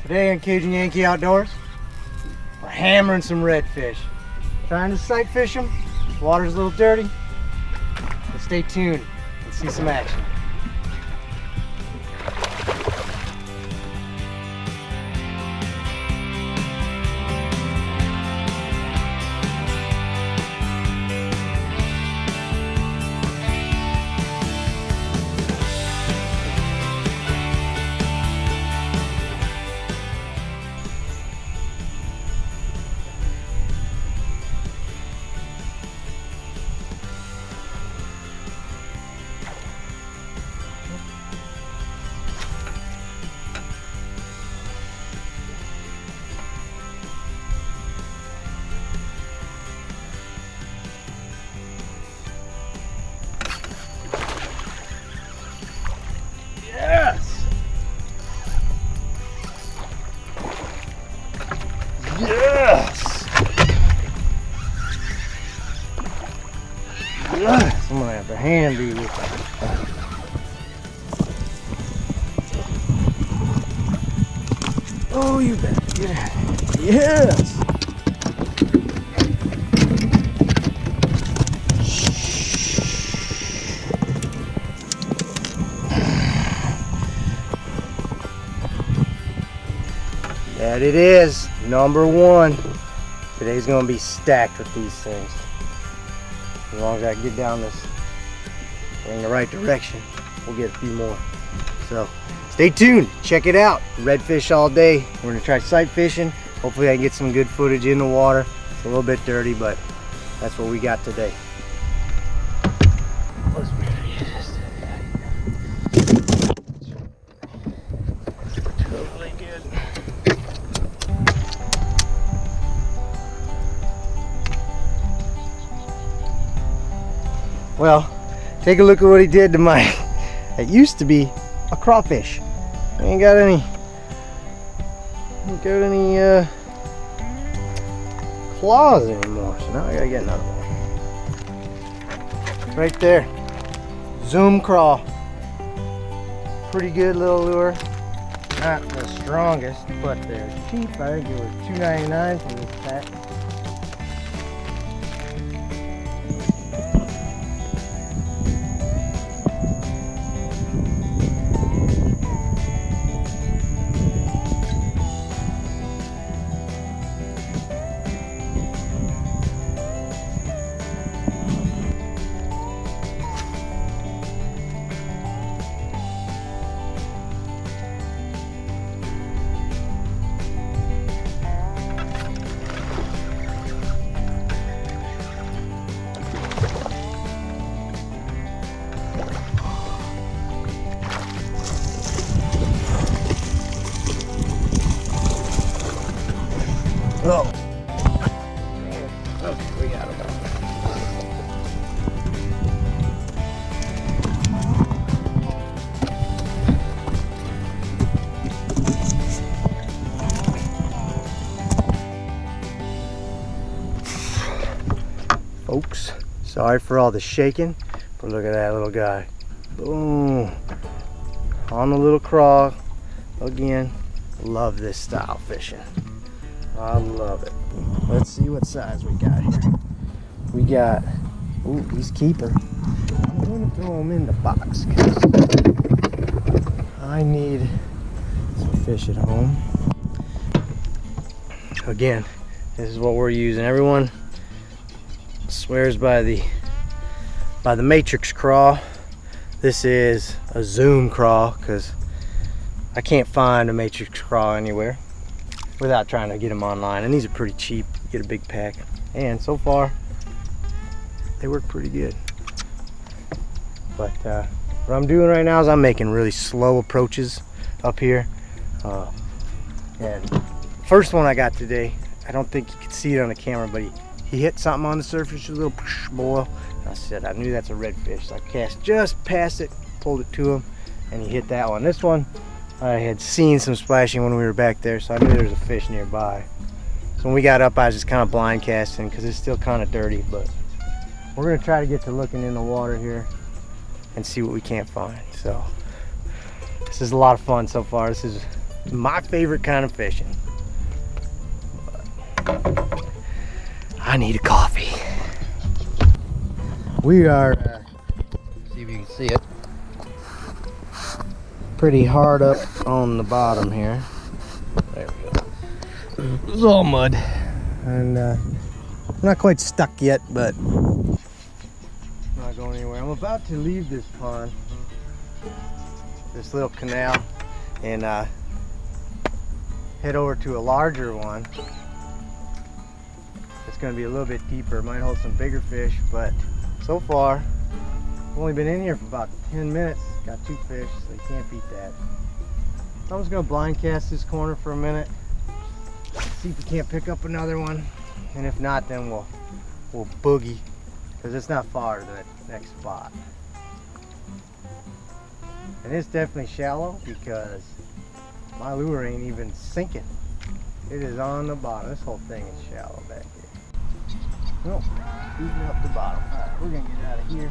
Today on Cajun Yankee Outdoors, we're hammering some redfish. Trying to sight fish them. Water's a little dirty, but stay tuned and see some action. Yes! Yes! Yes! I'm gonna have to hand these. Oh, you bet. Yeah. Yes! That it is, number one. Today's gonna be stacked with these things. As long as I can get down this in the right direction, we'll get a few more. So stay tuned, check it out. Redfish all day. We're gonna try sight fishing. Hopefully I can get some good footage in the water. It's a little bit dirty, but that's what we got today. Totally good. Well, take a look at what he did to my, it used to be a crawfish. Ain't got any claws anymore, so now I gotta get another one. Right there, zoom craw. Pretty good little lure. Not the strongest, but they're cheap. I think it was $2.99 for this pack. Oh. Okay, we got him. Folks, sorry for all the shaking, but look at that little guy. Boom. On the little craw. Again, love this style fishing. I love it. Let's see what size we got here. We got, ooh, he's keeper. I'm going to throw him in the box because I need some fish at home. Again, this is what we're using. Everyone swears by the matrix craw. This is a zoom craw because I can't find a matrix craw anywhere without trying to get them online, and these are pretty cheap. Get a big pack, and so far they work pretty good. But what I'm doing right now is I'm making really slow approaches up here, and first one I got today, I don't think you could see it on the camera, but he hit something on the surface, a little boil. I said I knew that's a redfish, so I cast just past it, pulled it to him, and he hit that one. This one I had seen some splashing when we were back there, so I knew there was a fish nearby. So when we got up, I was just kind of blind casting because it's still kind of dirty, but we're going to try to get to looking in the water here and see what we can't find. So this is a lot of fun so far. This is My favorite kind of fishing. But I need a coffee. We are, see if you can see it, pretty hard up on the bottom here. There we go. It's all mud. And not quite stuck yet, but not going anywhere. I'm about to leave this pond, this little canal, and head over to a larger one. It's going to be a little bit deeper. It might hold some bigger fish, but so far I've only been in here for about 10 minutes. Got 2 fish, so you can't beat that. So I'm just going to blind cast this corner for a minute, see if we can't pick up another one, and if not, then we'll boogie, because it's not far to that next spot. And it's definitely shallow because my lure ain't even sinking. It is on the bottom. This whole thing is shallow back here. Nope, shooting up the bottom. Alright, we're gonna get out of here.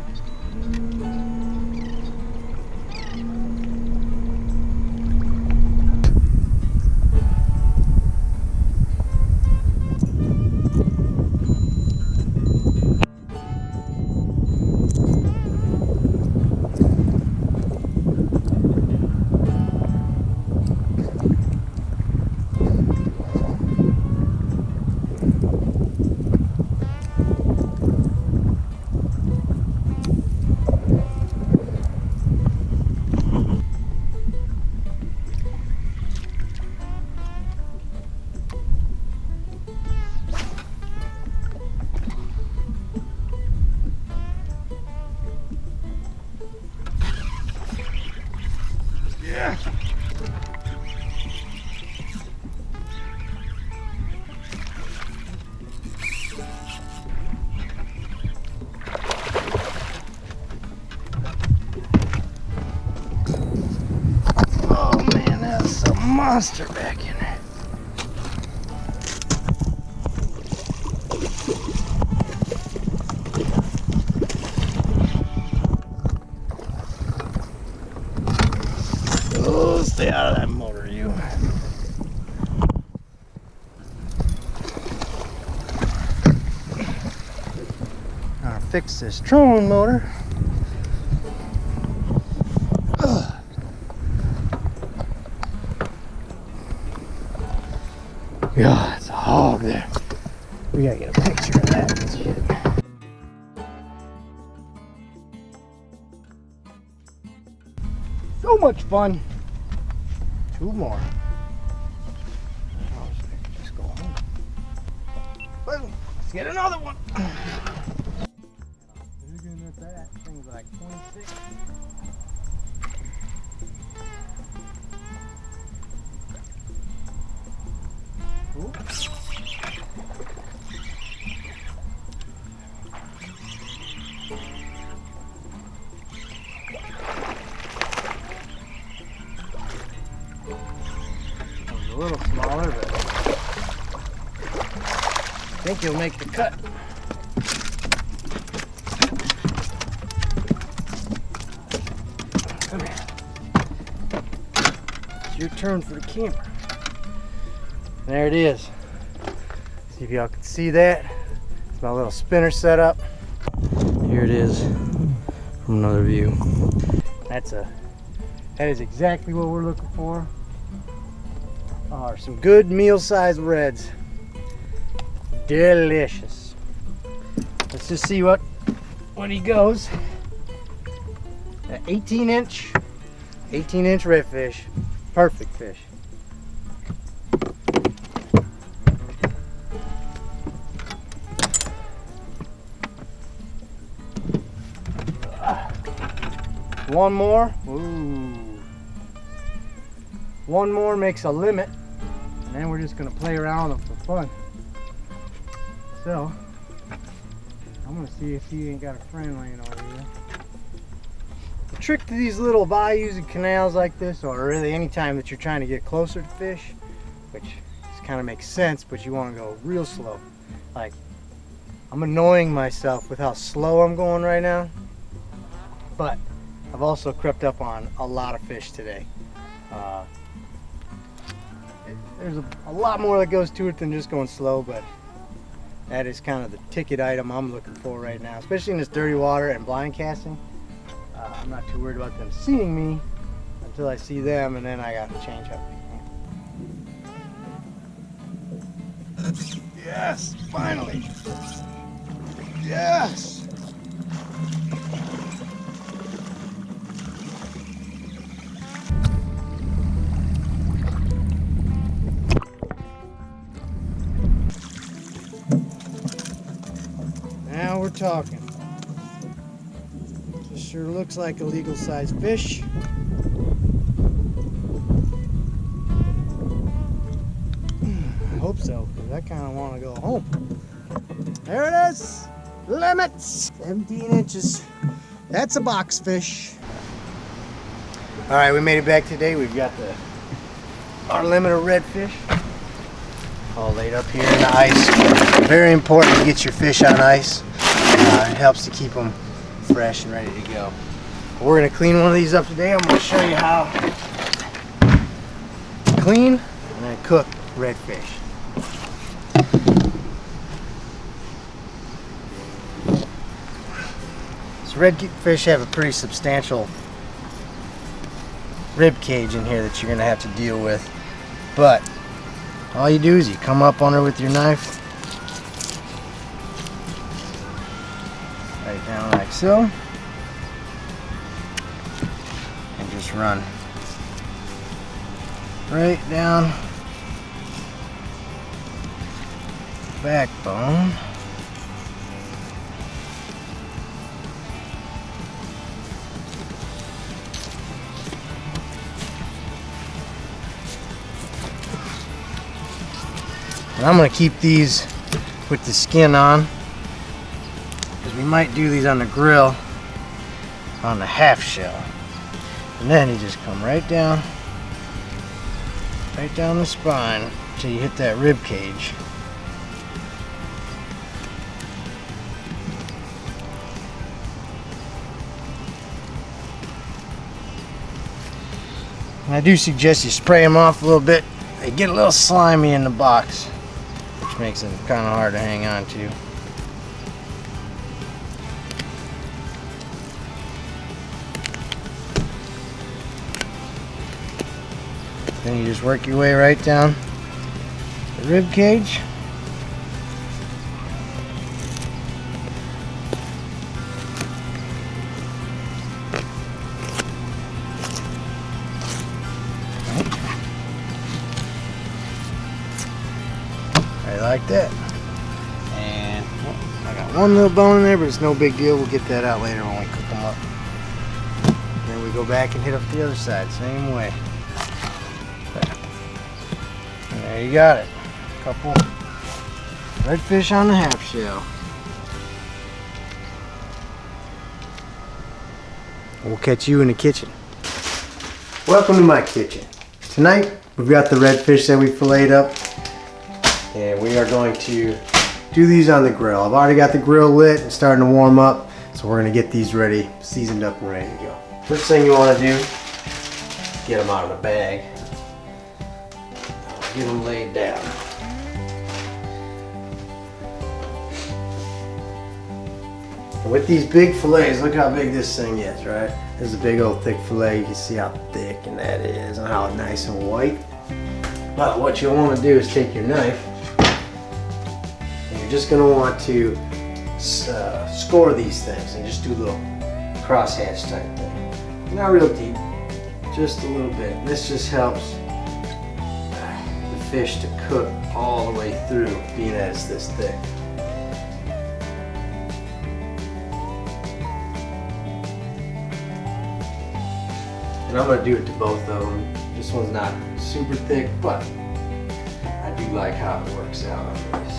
Monster back in there. Oh, stay out of that motor, you. Gotta fix this trolling motor. God, it's a hog there. We gotta get a picture of that shit. So much fun. 2 more. Oh, so I can just go home. Boom. Let's get another one. Looking at that, thing's like 26. Ooh. A little smaller, but I think he'll make the cut. Come here. It's your turn for the camera. There it is. See if y'all can see that. It's my little spinner setup. Here it is from another view. That is exactly what we're looking for. Are some good meal-sized reds. Delicious. Let's just see what he goes. An 18-inch redfish. Perfect fish. One more. Ooh. One more makes a limit, and then we're just gonna play around with them for fun. So I'm gonna see if he ain't got a friend laying over here. The trick to these little bayous and canals like this, or really any time that you're trying to get closer to fish, which kind of makes sense, but you want to go real slow. Like, I'm annoying myself with how slow I'm going right now, but I've also crept up on a lot of fish today. there's a lot more that goes to it than just going slow, but that is kind of the ticket item I'm looking for right now, especially in this dirty water and blind casting. I'm not too worried about them seeing me until I see them, and then I got to change up. Yes, finally. Yes. Now we're talking. This sure looks like a legal sized fish. I hope so, because I kind of want to go home. There it is. Limits. 17 inches. That's a box fish. All right, we made it back today. We've got our limit of redfish all laid up here in the ice. Very important to get your fish on ice. It helps to keep them fresh and ready to go. We're gonna clean one of these up today. I'm gonna show you how to clean and then cook redfish. So redfish have a pretty substantial rib cage in here that you're gonna have to deal with, but all you do is you come up on her with your knife, right down like so, and just run right down backbone. And I'm going to keep these with the skin on, because we might do these on the grill on the half shell. And then you just come right down the spine until you hit that rib cage. And I do suggest you spray them off a little bit. They get a little slimy in the box, which makes it kind of hard to hang on to. Then you just work your way right down the rib cage. Like that. And I got one little bone in there, but it's no big deal. We'll get that out later when we cook them up. And then we go back and hit up the other side, same way. And there you got it. A couple redfish on the half shell. We'll catch you in the kitchen. Welcome to my kitchen. Tonight we've got the redfish that we filleted up, and we are going to do these on the grill. I've already got the grill lit and starting to warm up, so we're going to get these ready, seasoned up and ready to go. First thing you want to do, get them out of the bag. Get them laid down. And with these big fillets, look how big this thing is, right? This is a big old thick fillet. You can see how thick and that is, and how nice and white. But what you'll want to do is take your knife, and you're just going to want to score these things and just do a little crosshatch type thing. Not real deep, just a little bit. And this just helps the fish to cook all the way through, being that it's this thick. And I'm going to do it to both of them. This one's not super thick, but I do like how it works out on this.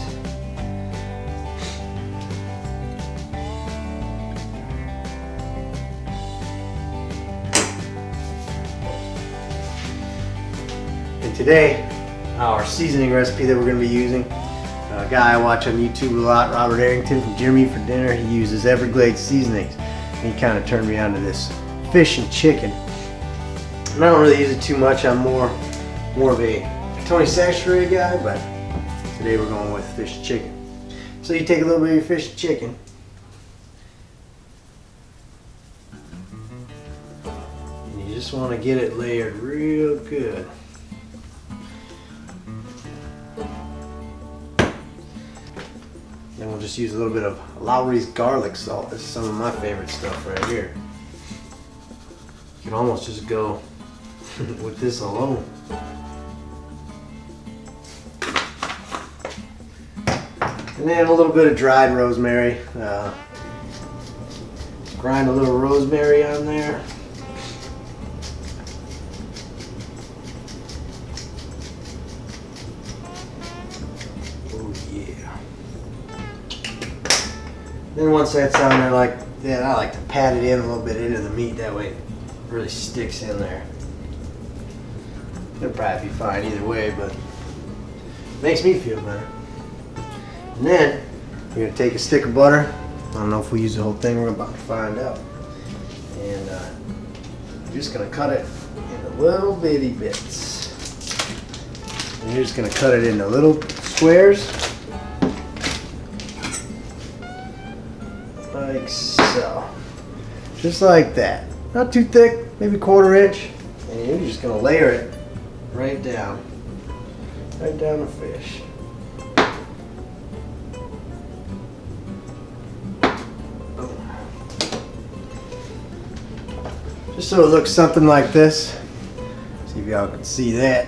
And today, our seasoning recipe that we're going to be using, a guy I watch on YouTube a lot, Robert Arrington from Jimmy for Dinner, he uses Everglades seasonings. And he kind of turned me on to this fish and chicken. And I don't really use it too much. I'm more of a Tony Sashray guy, but today we're going with fish and chicken. So you take a little bit of your fish and chicken, and you just want to get it layered real good. Then we'll just use a little bit of Lowry's garlic salt. This is some of my favorite stuff right here. You can almost just go with this alone. And then a little bit of dried rosemary. Grind a little rosemary on there. Oh yeah. Then once that's on there like that, I like to pat it in a little bit into the meat. That way it really sticks in there. It'll probably be fine either way, but it makes me feel better. And then you're going to take a stick of butter. I don't know if we use the whole thing, we're about to find out. And you're just going to cut it into little bitty bits. And you're just going to cut it into little squares. Like so. Just like that. Not too thick, maybe 1/4 inch. And you're just going to layer it right down the fish. Just so it looks something like this. See if y'all can see that.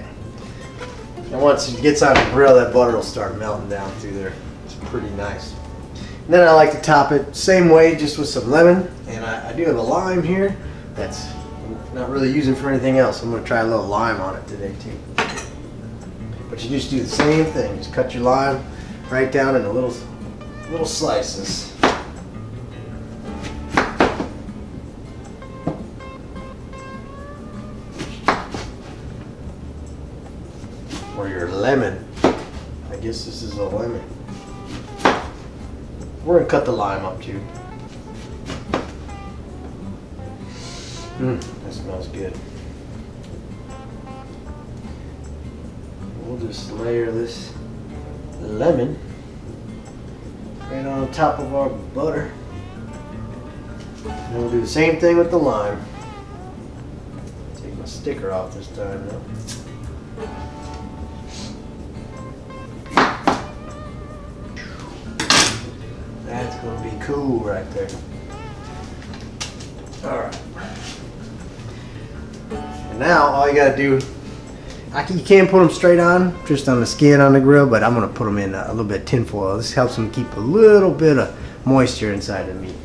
And once it gets on the grill, that butter will start melting down through there. It's pretty nice. And then I like to top it same way, just with some lemon. And I do have a lime here that's not really using for anything else. I'm going to try a little lime on it today too. But you just do the same thing. Just cut your lime right down into little slices. Or your lemon. I guess this is a lemon. We're going to cut the lime up too. That smells good. We'll just layer this lemon right on top of our butter. And we'll do the same thing with the lime. Take my sticker off this time though. That's going to be cool right there. Alright. And now all you got to do, you can put them straight on, just on the skin on the grill, but I'm going to put them in a little bit of tin foil. This helps them keep a little bit of moisture inside the meat.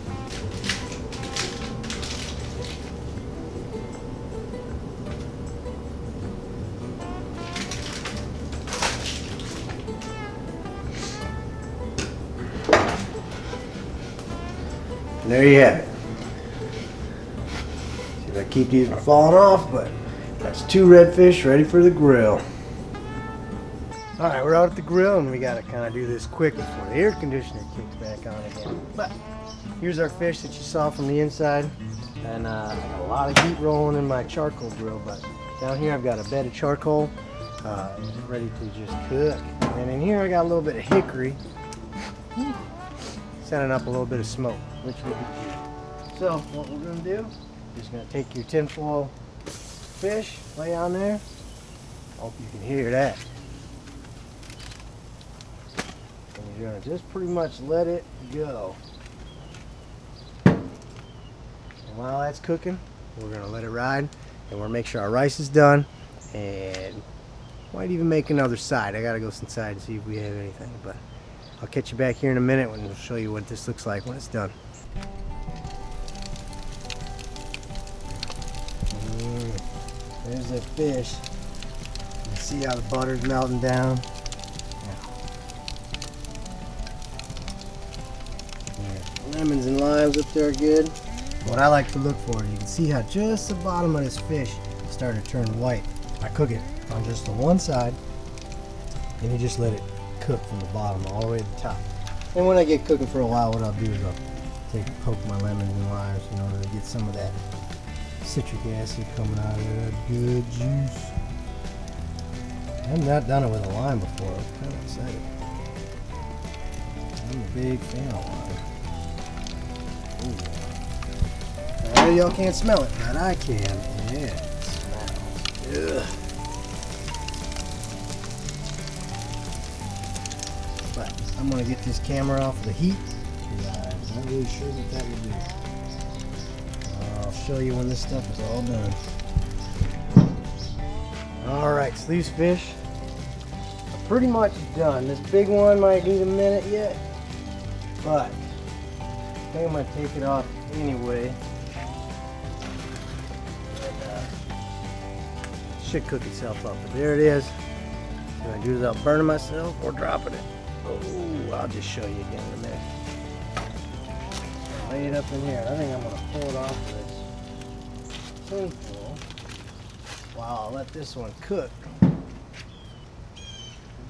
And there you have it. See if I keep these from falling off, but that's 2 redfish ready for the grill. Alright, we're out at the grill and we gotta kind of do this quick before the air conditioner kicks back on again. But here's our fish that you saw from the inside. And I got a lot of heat rolling in my charcoal grill, but down here I've got a bed of charcoal ready to just cook. And in here I got a little bit of hickory. Sending up a little bit of smoke, which will be good. So what we're going to do, you're just going to take your tinfoil fish, lay on there. Hope you can hear that. And you're going to just pretty much let it go. And while that's cooking, we're going to let it ride. And we'll make sure our rice is done. And might even make another side. I got to go inside and see if we have anything. But I'll catch you back here in a minute and we'll show you what this looks like when it's done. There's that fish. You can see how the butter's melting down. Yeah. Lemons and limes up there are good. What I like to look for, you can see how just the bottom of this fish is starting to turn white. I cook it on just the one side and you just let it cook from the bottom all the way to the top. And when I get cooking for a while, what I'll do is I'll poke my lemons and limes in order to get some of that citric acid coming out of that good juice. I've not done it with a line before. I'm kind of excited. I'm a big fan of line. Ooh. I know y'all can't smell it, but I can. Yeah, it smells. Ugh. But I'm gonna get this camera off the heat. I'm not really sure what that will do. I'll show you when this stuff is all done. Alright, so these fish are pretty much done. This big one might need a minute yet, but I think I'm going to take it off anyway. And, should cook itself up, but there it is. Do I do it without burning myself or dropping it? Oh, I'll just show you again in a minute. Lay it up in here. I think I'm going to pull it off of this tin foil. Wow, I'll let this one cook.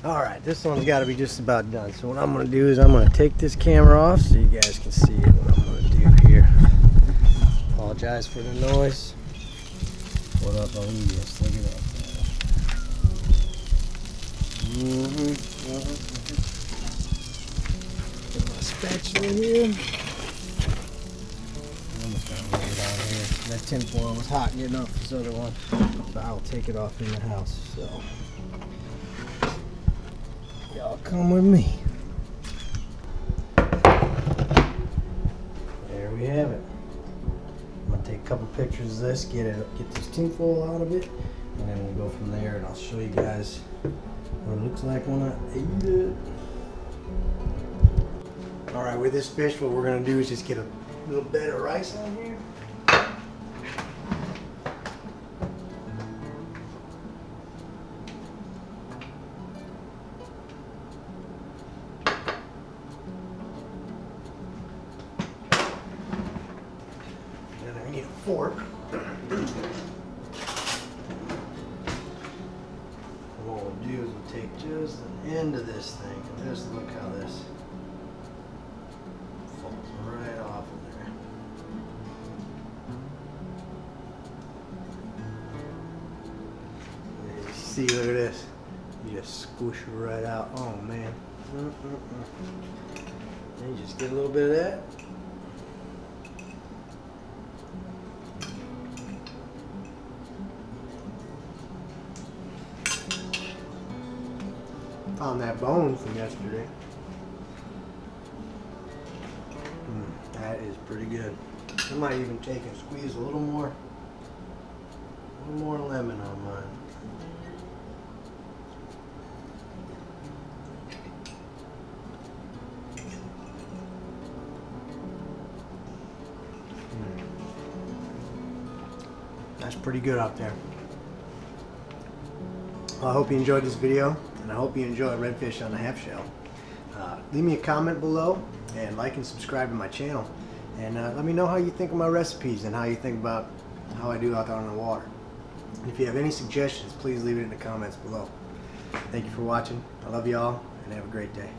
Alright, this one's got to be just about done. So what I'm going to do is I'm going to take this camera off so you guys can see it, what I'm going to do here. Apologize for the noise. What up, Elias? Look at that. Get my spatula here. That tin foil was hot getting off this other one, so I'll take it off in the house. So y'all come with me. There we have it. I'm gonna take a couple pictures of this, get this tin foil out of it, and then we'll go from there. And I'll show you guys what it looks like when I eat it. All right, with this fish, what we're gonna do is just get a little bed of rice on here. Fork. What we'll do is we'll take just an end of this thing and just look how this falls right off of there. You see, look at this. You just squish it right out. Oh man. And you just get a little bit of that. Found that bone from yesterday. That is pretty good. I might even take and squeeze a little more lemon on mine. That's pretty good out there. Well, I hope you enjoyed this video. And I hope you enjoy redfish on the half shell. Leave me a comment below and like and subscribe to my channel. And let me know how you think of my recipes and how you think about how I do out there on the water. And if you have any suggestions, please leave it in the comments below. Thank you for watching. I love y'all and have a great day.